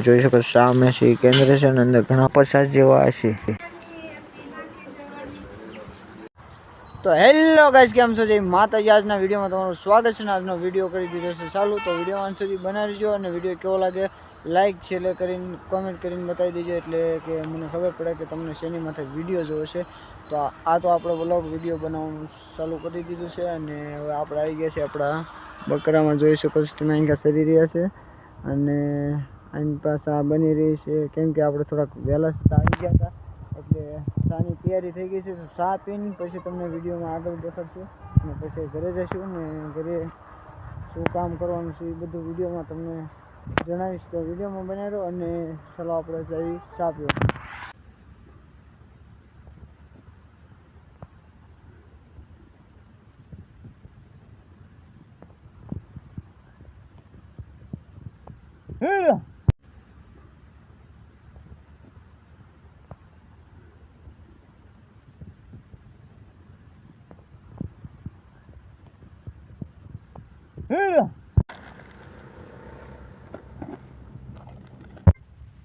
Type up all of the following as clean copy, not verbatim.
જોઈ શકો સામે છે કેન્દ્ર છે અને અંદર ઘણા પ્રસાદ જેવા હશે। તો હેલો ગાઈસ, કેમ છો? જય માતાજી। આજના વિડીયોમાં તમારું સ્વાગત છે। આજનો વિડીયો કરી દીધો છે ચાલુ, તો વિડીયો અંત સુધી બનાવી દેજો અને વિડીયો કેવો લાગે લાઈક છેલ્લે કરીને કોમેન્ટ કરીને બતાવી દેજો, એટલે કે મને ખબર પડે કે તમને શેની માથે વિડીયો જોવો છે। તો આ તો આપણે વ્લોગ વિડીયો બનાવવાનું ચાલુ કરી દીધું છે અને હવે આપણે આવી ગયા છે આપણા બકરામાં। જોઈ શકો છો તમે અહીંયા સરી રહ્યા છે અને આની પાસે આ બની રહી છે, કેમ કે આપણે થોડાક વહેલા આવી ગયા હતા એટલે ચાની તૈયારી થઈ ગઈ છે। તો ચા પીને પછી તમને વિડીયોમાં આગળ દેખાડશું અને પછી ઘરે જઈશું ને ઘરે શું કામ કરવાનું છે એ બધું વિડીયોમાં તમને જણાવીશ। તો વિડીયોમાં બનાવી દો અને ચાલો આપણે જઈ ચા પીવા।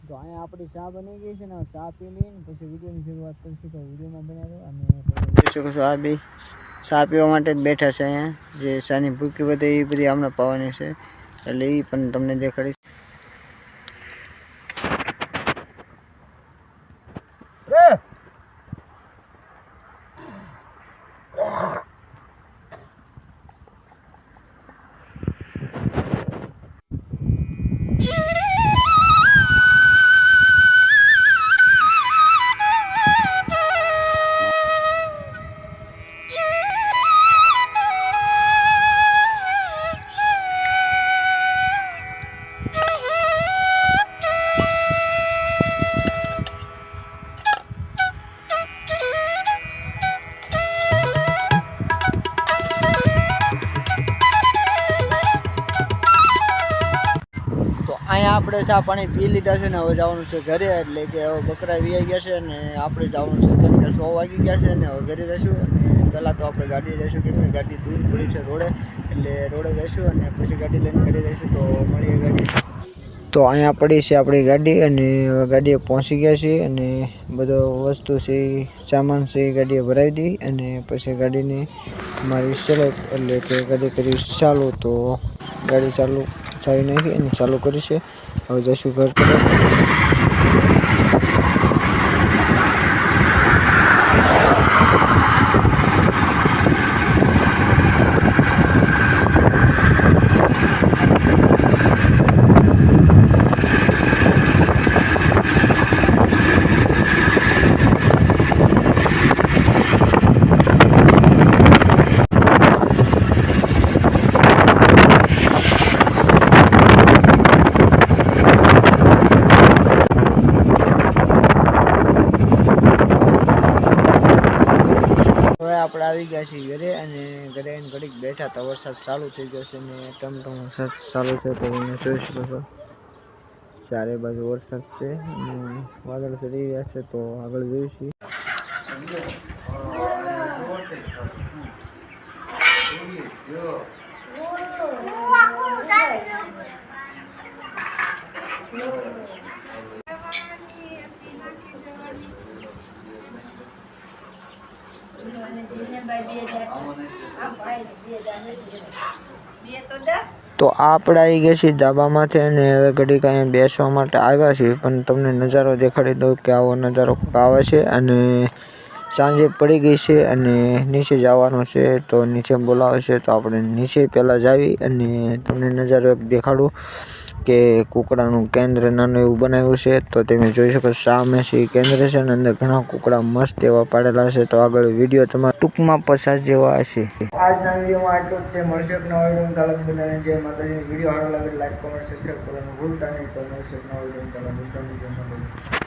તો અહીંયા આપણી ચા બની ગઈ છે ને, ચા પી લઈને પછી વિડીયોની શરૂઆત કરીશું। તો વિડીયોમાં બનાવી દો અને જોઈ શકો છો આ બે ચા પીવા માટે જ બેઠા છે અહીંયા। જે ચાની ભૂકી વધે એ બધી આમને પાવાની છે એટલે એ પણ તમને દેખાડીશ। અહીંયા આપણે ચા પાણી પી લીધા છે ને હવે જવાનું છે ઘરે, એટલે કે હવે બકરા વી ગયા છે અને આપણે જવાનું છે કેમ કે 100 વાગી ગયા છે ને હવે ઘરે જઈશું। અને પહેલાં તો આપણે ગાડી જઈશું કેમ કે ગાડી દૂર પડી છે રોડે, એટલે રોડે જઈશું અને પછી ગાડી લઈને ઘરે જઈશું। તો મળીએ ગાડી। તો અહીંયા પડી છે આપણી ગાડી અને ગાડીએ પહોંચી ગયા છીએ અને બધો વસ્તુ છે સામાન છે એ ગાડીએ ભરાવી દી અને પછી ગાડીની મારી સેલેક્ટ એટલે કે ગાડી કરી ચાલુ। તો ગાડી ચાવી નાખી અને ચાલુ કરી છે। હવે જઈશું ઘર તરફ। આપણે આવી ગયા છીએ ઘરે અને ઘરે આવીને ઘડીક બેઠા હતા, વરસાદ ચાલુ થઈ ગયો છે ને ટમટમ વરસાદ ચાલુ છે। તો તમે જોઈ શકો છો ચારે બાજુ વરસાદ છે અને વાદળ ચડી રહ્યા છે। તો આગળ જોઈશું। તો આપણે આવી ગયા છીએ ધાબામાંથી અને હવે ઘડીક અહીંયા બેસવા માટે આવ્યા છીએ, પણ તમને નજારો દેખાડી દઉં કે આવો નજારો આવે છે અને સાંજે પડી ગઈ છે અને નીચે જવાનું છે। તો નીચે બોલાવે છે તો આપણે નીચે પહેલાં જાવી અને તમને નજારો એક દેખાડું કે કૂકડાનું કેન્દ્ર નાનું એવું બનાવ્યું છે। તો તમે જોઈ શકો સામે છે કેન્દ્ર છે અને અંદર ઘણા કૂકડા મસ્ત એવા પાડેલા છે। તો આગળ વિડીયો તમારા ટૂંકમાં 50 જેવા હશે। આજના વિડીયોમાં આટલું જ, તે મળશે એક નવા વિડીયો। બધાને જય માતાજી। વિડીયો સારો લાગે લાઈક કોમેન્ટ સબસ્ક્રાઈબ કરવાનું ભૂલતા નહીં। તો મળશે એક નવા વિડીયો।